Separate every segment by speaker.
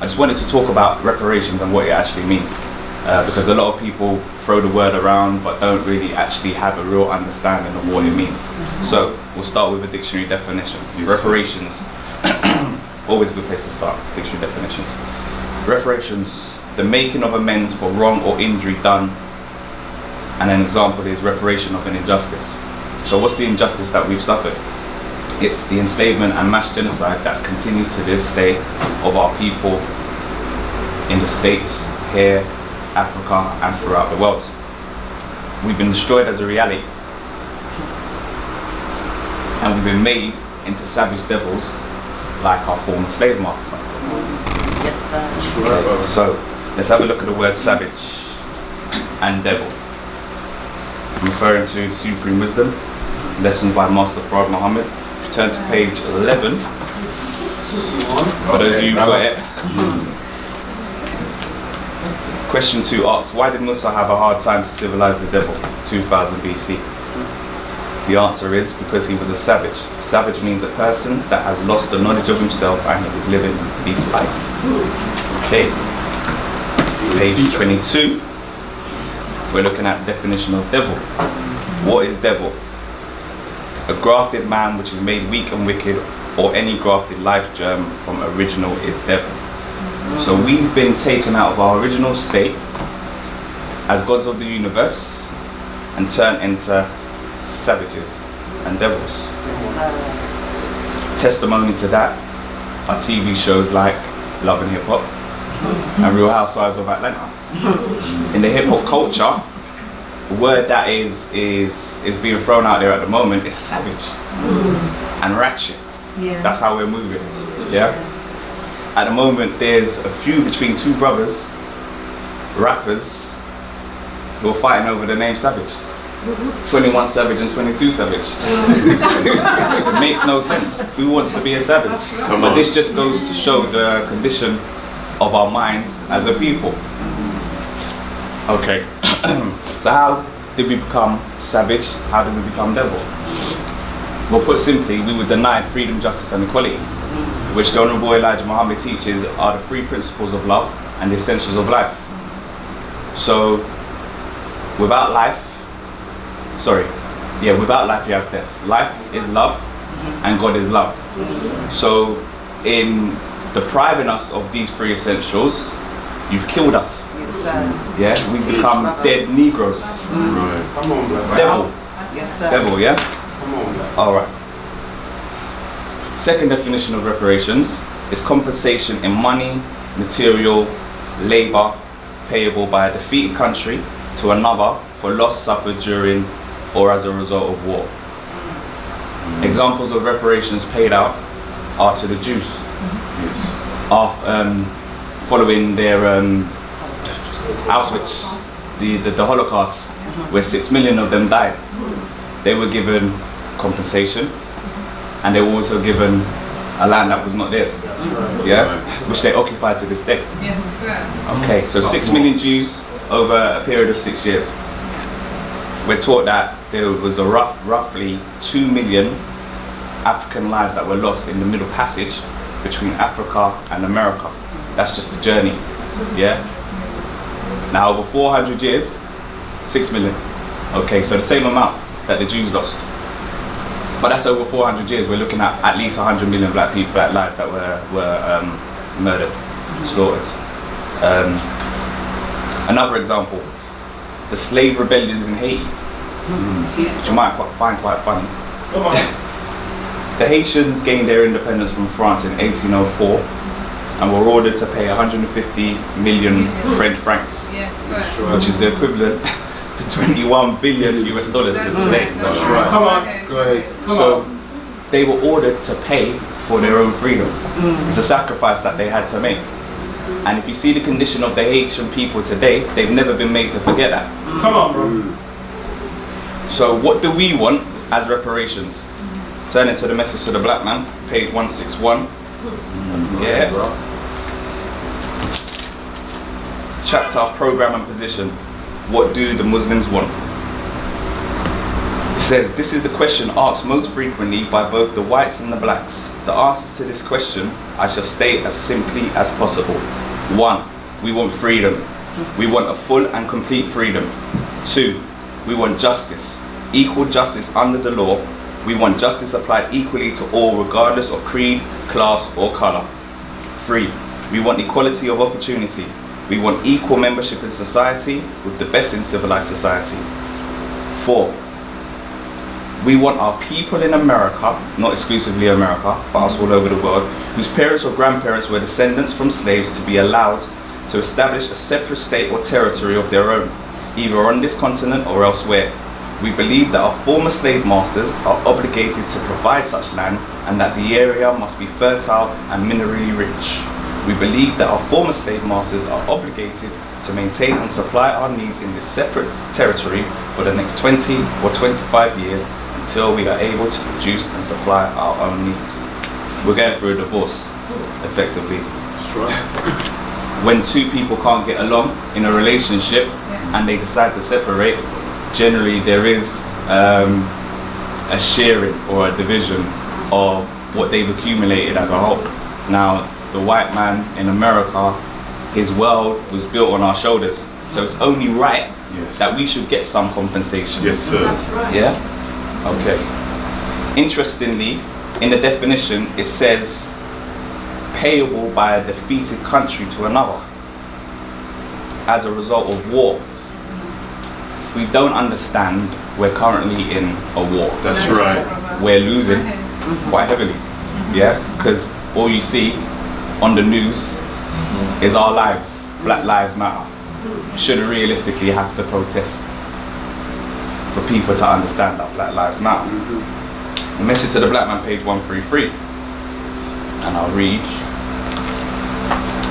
Speaker 1: I just wanted to talk about reparations and what it actually means. Because a lot of people throw the word around but don't really actually have a real understanding of what it means. So we'll start with a dictionary definition.
Speaker 2: Yes,
Speaker 1: reparations, always a good place to start, dictionary definitions. Reparations, the making of amends for wrong or injury done, and an example is reparation of an injustice. So what's the injustice that we've suffered? It's the enslavement and mass genocide that continues to this day of our people in the States, here, Africa, and throughout the world. We've been destroyed as a reality, and we've been made into savage devils like our former slave masters.
Speaker 3: Yes, sir.
Speaker 1: Sure. So let's have a look at the word savage and devil. I'm referring to the Supreme Wisdom, lessons by Master P.O.W.E.R Muhammad. Turn to page 11. For those of you who got it. Question 2 asks, why did Musa have a hard time to civilize the devil 2000 BC? The answer is because he was a savage. Savage means a person that has lost the knowledge of himself and is living his life. Okay. Page 22. We're looking at the definition of devil. What is devil? A grafted man which is made weak and wicked, or any grafted life germ from original is devil. So we've been taken out of our original state as gods of the universe and turned into savages and devils. Testimony to that are TV shows like Love and Hip Hop and Real Housewives of Atlanta. In the hip hop culture, the word that is being thrown out there at the moment is savage and ratchet.
Speaker 4: Yeah.
Speaker 1: That's how we're moving. Yeah. At the moment, there's a feud between two brothers, rappers, who are fighting over the name Savage. 21 Savage and 22 Savage. It makes no sense. Who wants to be a savage? But this just goes to show the condition of our minds as a people. Okay. So how did we become savage? How did we become devil? Well, put simply, we were denied freedom, justice and equality, which the Honourable Elijah Muhammad teaches are the 3 principles of love and the essentials of life. So without life you have death. Life is love and God is love. So in depriving us of these 3 essentials, you've killed us. Yeah, we've become dead Negroes.
Speaker 2: Right.
Speaker 5: Come on, brother.
Speaker 1: Devil.
Speaker 3: Yes, sir.
Speaker 1: Devil, yeah?
Speaker 5: Come on, brother.
Speaker 1: Alright. Second definition of reparations is compensation in money, material, labour payable by a defeated country to another for loss suffered during or as a result of war. Examples of reparations paid out are to the Jews.
Speaker 2: Yes.
Speaker 1: Following their Auschwitz, the Holocaust, where 6 million of them died. They were given compensation, and they were also given a land that was not theirs. Yeah, which they occupy to this day.
Speaker 4: Yes, sir.
Speaker 1: Okay, so 6 million Jews over a period of 6 years. We're taught that there was a roughly 2 million African lives that were lost in the Middle Passage between Africa and America. That's just the journey. Yeah. Now over 400 years, 6 million. Okay, so the same amount that the Jews lost. But that's over 400 years. We're looking at least 100 million black lives that were murdered, slaughtered. Another example, the slave rebellions in Haiti, which you might find quite funny.
Speaker 5: Come on.
Speaker 1: The Haitians gained their independence from France in 1804 and were ordered to pay 150 million French francs,
Speaker 4: Yes, sir.
Speaker 1: which is the equivalent to 21 billion US dollars to today.
Speaker 4: That's
Speaker 2: right.
Speaker 5: Come on.
Speaker 4: Okay.
Speaker 2: Go ahead.
Speaker 1: So they were ordered to pay for their own freedom. It's a sacrifice that they had to make. And if you see the condition of the Haitian people today, they've never been made to forget that.
Speaker 5: Come on, bro.
Speaker 1: So what do we want as reparations? Turn into the message to the black man, page 161. Yeah. Chapter, program and position. What do the Muslims want? It says, this is the question asked most frequently by both the whites and the blacks. The answers to this question I shall state as simply as possible. 1. We want freedom. We want a full and complete freedom. 2. We want justice. Equal justice under the law. We want justice applied equally to all regardless of creed, class or colour. 3. We want equality of opportunity. We want equal membership in society with the best in civilized society. 4. We want our people in America, not exclusively America, but us all over the world, whose parents or grandparents were descendants from slaves, to be allowed to establish a separate state or territory of their own, either on this continent or elsewhere. We believe that our former slave masters are obligated to provide such land and that the area must be fertile and minerally rich. We believe that our former slave masters are obligated to maintain and supply our needs in this separate territory for the next 20 or 25 years until we are able to produce and supply our own needs. We're going through a divorce, effectively.
Speaker 5: That's right.
Speaker 1: When two people can't get along in a relationship and they decide to separate, generally there is a sharing or a division of what they've accumulated as a whole. Now, the white man in America, his world was built on our shoulders, so it's only right that we should get some compensation.
Speaker 5: Yes, sir.
Speaker 3: That's right.
Speaker 1: Yeah? Okay. Interestingly, in the definition it says payable by a defeated country to another as a result of war. We don't understand we're currently in a war.
Speaker 5: That's right.
Speaker 1: We're losing quite heavily. Yeah? Because all you see on the news is our lives. Black Lives Matter. Shouldn't realistically have to protest for people to understand that Black Lives Matter. The message to the black man, page 133, and I'll read.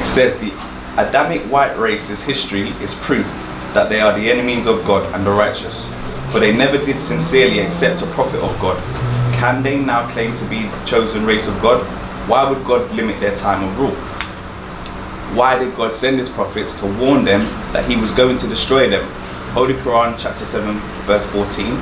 Speaker 1: It says, the Adamic white race's history is proof that they are the enemies of God and the righteous, for they never did sincerely accept a prophet of God. Can they now claim to be the chosen race of God? Why would God limit their time of rule? Why did God send his prophets to warn them that he was going to destroy them? Holy Quran chapter 7 verse 14.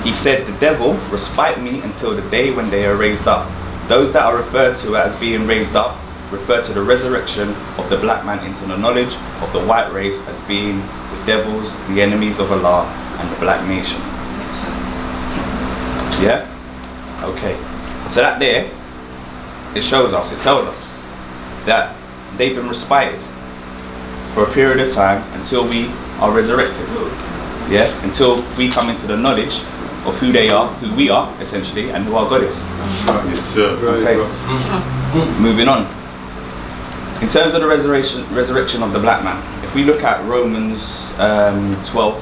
Speaker 1: He said, the devil respite me until the day when they are raised up. Those that are referred to as being raised up refer to the resurrection of the black man into the knowledge of the white race as being the devils, the enemies of Allah and the black nation. Yeah? Okay. So that there, it shows us, it tells us that they've been respited for a period of time until we are resurrected. Yeah? Until we come into the knowledge of who they are, who we are, essentially, and who our God is.
Speaker 5: Yes, sir.
Speaker 1: Okay. Moving on. In terms of the resurrection of the black man, if we look at Romans 12,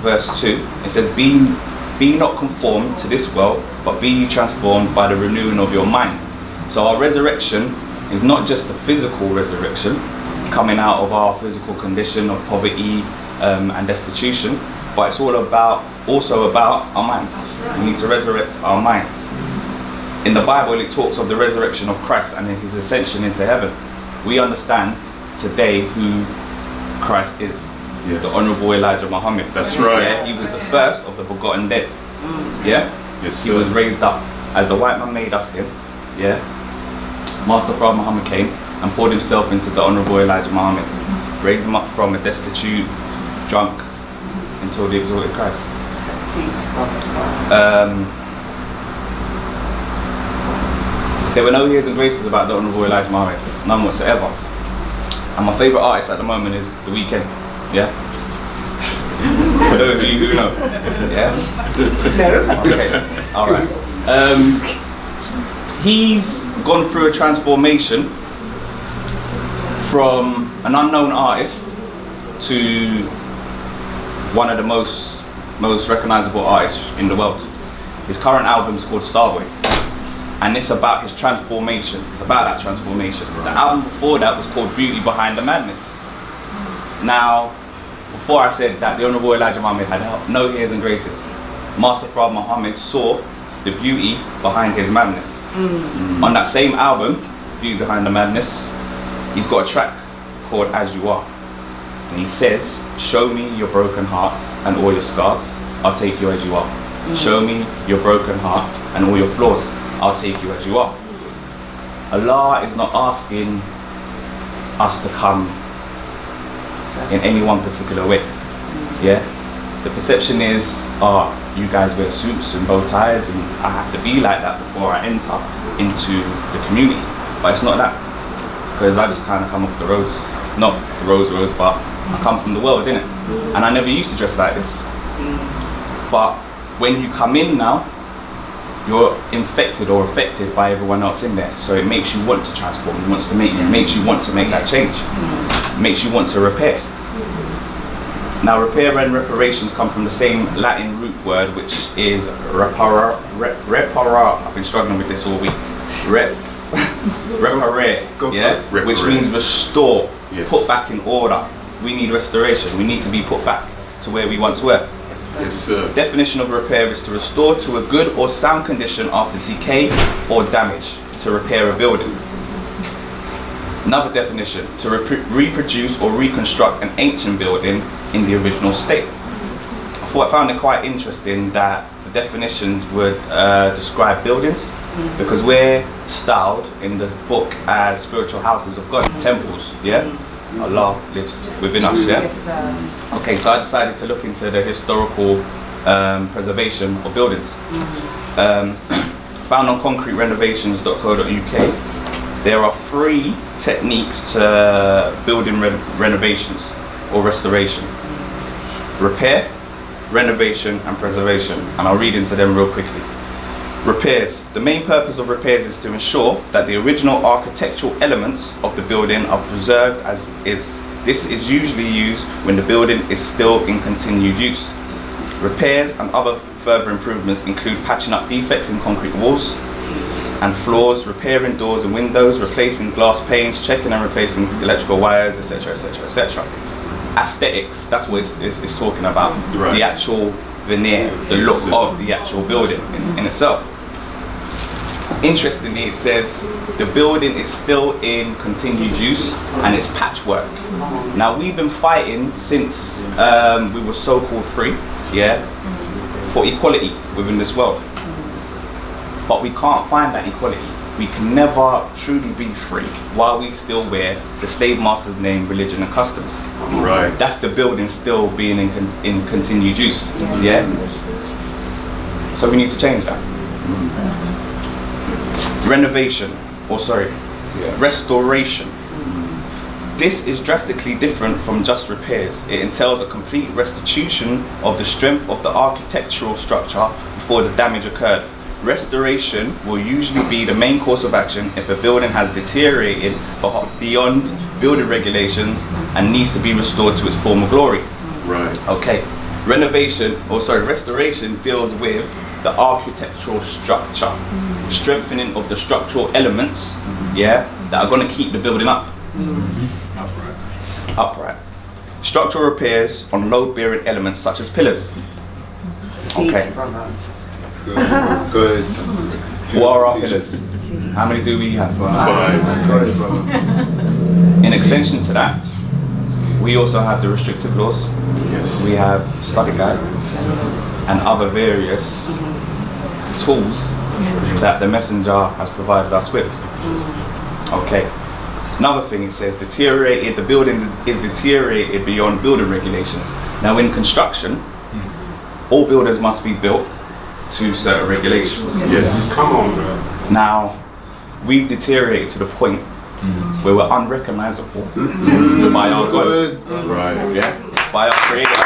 Speaker 1: verse 2, it says, be not conformed to this world, but be ye transformed by the renewing of your mind. So our resurrection is not just the physical resurrection, coming out of our physical condition of poverty and destitution, but it's also about our minds. We need to resurrect our minds. In the Bible, it talks of the resurrection of Christ and his ascension into heaven. We understand today who Christ is.
Speaker 5: Yes.
Speaker 1: The Honourable Elijah Muhammad.
Speaker 5: That's right.
Speaker 1: Yeah, he was the first of the begotten dead. Yeah?
Speaker 5: Yes,
Speaker 1: He
Speaker 5: sir.
Speaker 1: was raised up. As the white man made us him, yeah? Master Prophet Muhammad came and poured himself into the Honourable Elijah Muhammad. Raised him up from a destitute, drunk, until the exalted Christ. There were no years and graces about the Honourable Elijah Muhammad, none whatsoever. And my favourite artist at the moment is The Weeknd, yeah? For those of you who know, yeah?
Speaker 3: No.
Speaker 1: Okay, alright. He's gone through a transformation from an unknown artist to one of the most recognisable artists in the world. His current album is called Starboy. And it's about his transformation. It's about that transformation. The album before that was called Beauty Behind the Madness. Now, before I said that the Honourable Elijah Muhammad had no years and graces, Master Prophet Muhammad saw the beauty behind his madness. On that same album, Beauty Behind the Madness, he's got a track called As You Are. And he says, show me your broken heart and all your scars, I'll take you as you are. Show me your broken heart and all your flaws, I'll take you as you are. Allah is not asking us to come in any one particular way. Yeah? The perception is, you guys wear suits and bow ties and I have to be like that before I enter into the community. But it's not that. Because I just kind of come off the roads. Not the roads, but I come from the world, innit? And I never used to dress like this. But when you come in now, you're infected or affected by everyone else in there. So it makes you want to transform, it makes you want to make that change. It makes you want to repair. Now repair and reparations come from the same Latin root word, which is reparar. I've been struggling with this all week. Reparare, yeah? Which means restore, put back in order. We need restoration. We need to be put back to where we once were.
Speaker 5: Yes, sir.
Speaker 1: Definition of repair is to restore to a good or sound condition after decay or damage, to repair a building. Another definition, to reproduce or reconstruct an ancient building in the original state. I found it quite interesting that the definitions would describe buildings, because we're styled in the book as spiritual houses of God, temples, yeah? Allah lives within us, yeah? Okay, so I decided to look into the historical preservation of buildings. Found on concreterenovations.co.uk, there are 3 techniques to building renovations or restoration: repair, renovation and preservation. And I'll read into them real quickly. Repairs. The main purpose of repairs is to ensure that the original architectural elements of the building are preserved as is. This is usually used when the building is still in continued use. Repairs and other further improvements include patching up defects in concrete walls and floors, repairing doors and windows, replacing glass panes, checking and replacing electrical wires, etc., etc., etc. Aesthetics, that's what it's talking about.
Speaker 5: Right.
Speaker 1: The actual veneer, the look of the actual building in itself. Interestingly, it says the building is still in continued use and it's patchwork. Now we've been fighting since we were so-called free, yeah, for equality within this world. But we can't find that equality. We can never truly be free while we still wear the slave master's name, religion and customs.
Speaker 5: Right.
Speaker 1: That's the building still being in continued use, yeah? So we need to change that. Restoration. This is drastically different from just repairs. It entails a complete restitution of the strength of the architectural structure before the damage occurred. Restoration will usually be the main course of action if a building has deteriorated beyond building regulations and needs to be restored to its former glory.
Speaker 5: Right.
Speaker 1: Okay. Restoration deals with the architectural structure, strengthening of the structural elements, yeah, that are going to keep the building up. Upright. Structural repairs on load-bearing elements such as pillars. Okay.
Speaker 5: Good.
Speaker 1: What are our pillars? How many do we have?
Speaker 5: 5.
Speaker 1: In extension to that, we also have the restrictive laws.
Speaker 5: Yes.
Speaker 1: We have study guide and other various tools that the messenger has provided us with. Okay. Another thing, it says deteriorated. The building is deteriorated beyond building regulations. Now, in construction, all buildings must be built to certain regulations.
Speaker 5: Yes.
Speaker 2: Come on, bro.
Speaker 1: Now, we've deteriorated to the point where we're unrecognizable by our gods.
Speaker 5: Right.
Speaker 1: Yeah? By our creator.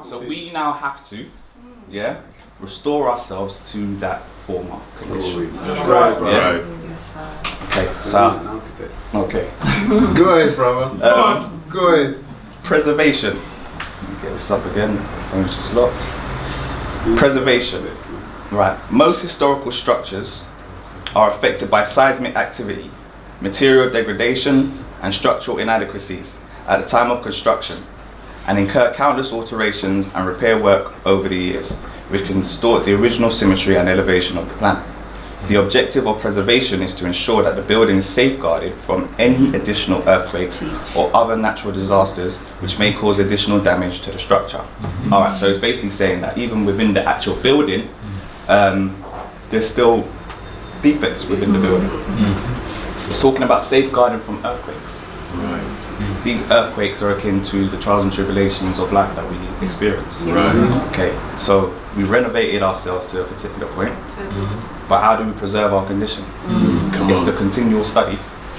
Speaker 1: So we now have to, yeah, restore ourselves to that former condition.
Speaker 2: That's right, bro.
Speaker 1: Yeah?
Speaker 5: Right.
Speaker 1: Okay, so, okay.
Speaker 2: Go ahead, brother. Go ahead.
Speaker 1: Preservation. Let me get this up again. The phone's just locked. Preservation. Right. Most historical structures are affected by seismic activity, material degradation, and structural inadequacies at the time of construction, and incur countless alterations and repair work over the years, which can distort the original symmetry and elevation of the plan. The objective of preservation is to ensure that the building is safeguarded from any additional earthquakes or other natural disasters which may cause additional damage to the structure. Alright, so it's basically saying that even within the actual building, there's still defects within the building. It's talking about safeguarding from earthquakes.
Speaker 5: Right.
Speaker 1: These earthquakes are akin to the trials and tribulations of life that we experience.
Speaker 5: Right.
Speaker 1: Okay, so we renovated ourselves to a particular point, but how do we preserve our condition?
Speaker 5: Come
Speaker 1: It's
Speaker 5: on.
Speaker 1: the continual study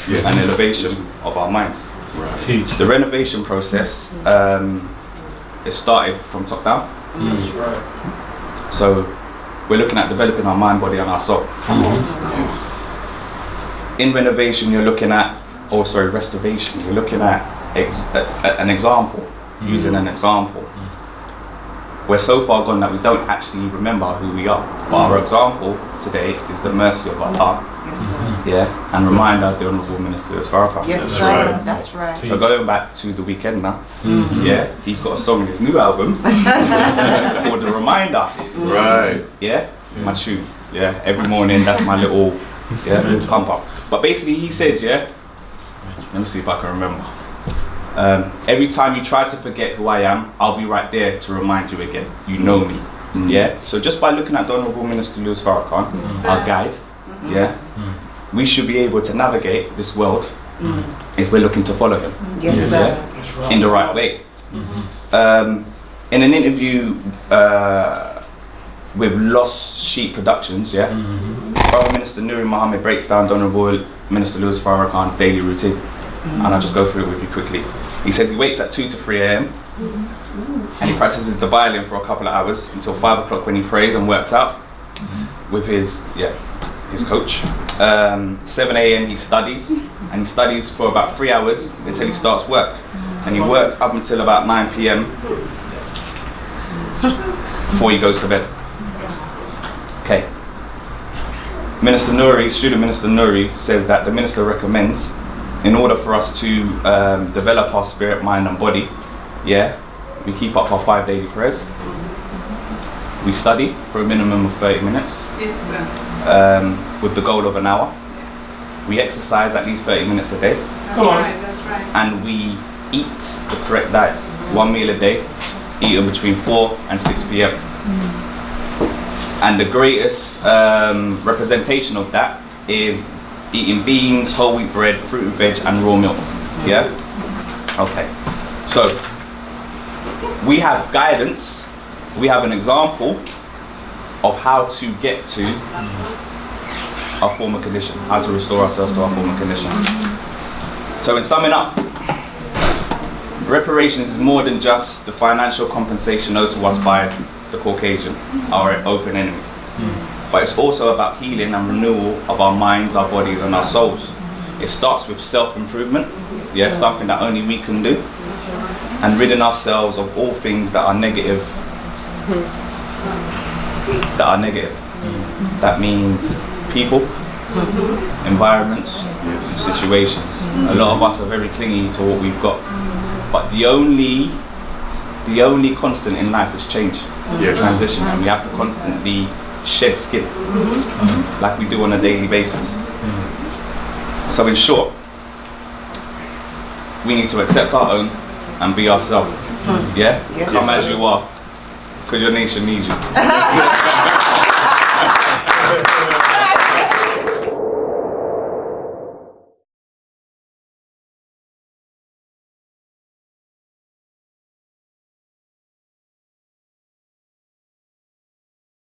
Speaker 5: Yes.
Speaker 1: and elevation of our minds.
Speaker 5: Right.
Speaker 4: Teach.
Speaker 1: The renovation process, it started from top down. So we're looking at developing our mind, body and our soul.
Speaker 5: Yes.
Speaker 1: In renovation, you're looking at, restoration, you're looking at an example, using an example. We're so far gone that we don't actually remember who we are. But our example today is the mercy of Allah.
Speaker 3: Yes, sir.
Speaker 1: Yeah, and remind our the Honourable Minister of Farrakhan.
Speaker 3: Yes,
Speaker 5: That's
Speaker 3: sir.
Speaker 5: right.
Speaker 3: That's right.
Speaker 1: So going back to the weekend now, yeah, he's got a song in his new album called The Reminder.
Speaker 5: Right.
Speaker 1: Yeah, my tune. Yeah, every morning that's my little pump up. But basically he says, yeah, let me see if I can remember. Every time you try to forget who I am, I'll be right there to remind you again. You know me. Yeah. So just by looking at the Honourable Minister Louis Farrakhan, our guide, yeah, we should be able to navigate this world if we're looking to follow him.
Speaker 3: Yes,
Speaker 5: Yes.
Speaker 3: sir.
Speaker 1: In the right way. In an interview with Lost Sheep Productions, yeah, Prime Minister Nuri Mohammed breaks down the Honourable Minister Louis Farrakhan's daily routine, and I'll just go through it with you quickly. He says he wakes at 2 to 3 a.m. and he practices the violin for a couple of hours until 5 o'clock when he prays and works out with his coach. 7 a.m. he studies, and he studies for about 3 hours until he starts work, and he works up until about 9 p.m. before he goes to bed. Okay. Student Minister Nuri says that the minister recommends, in order for us to develop our spirit, mind and body, we keep up our 5 daily prayers. We study for a minimum of 30 minutes.
Speaker 6: Yes, sir.
Speaker 1: With the goal of an hour. We exercise at least 30 minutes a day.
Speaker 6: That's right.
Speaker 1: And we eat the correct diet. 1 meal a day, eaten between 4 and 6 p.m. And the greatest representation of that is eating beans, whole wheat bread, fruit and veg and raw milk. Yeah? Okay. So we have guidance, we have an example of how to get to our former condition, how to restore ourselves to our former condition. So in summing up, reparations is more than just the financial compensation owed to us by the Caucasian, our open enemy. But it's also about healing and renewal of our minds, our bodies and our souls. It starts with self-improvement, something that only we can do, and ridding ourselves of all things that are negative. That means people, environments, situations. A lot of us are very clingy to what we've got, but the only constant in life is change, transition, and we have to constantly shed skin, like we do on a daily basis. So in short, we need to accept our own and be ourselves. Come as you are, because your nation needs you.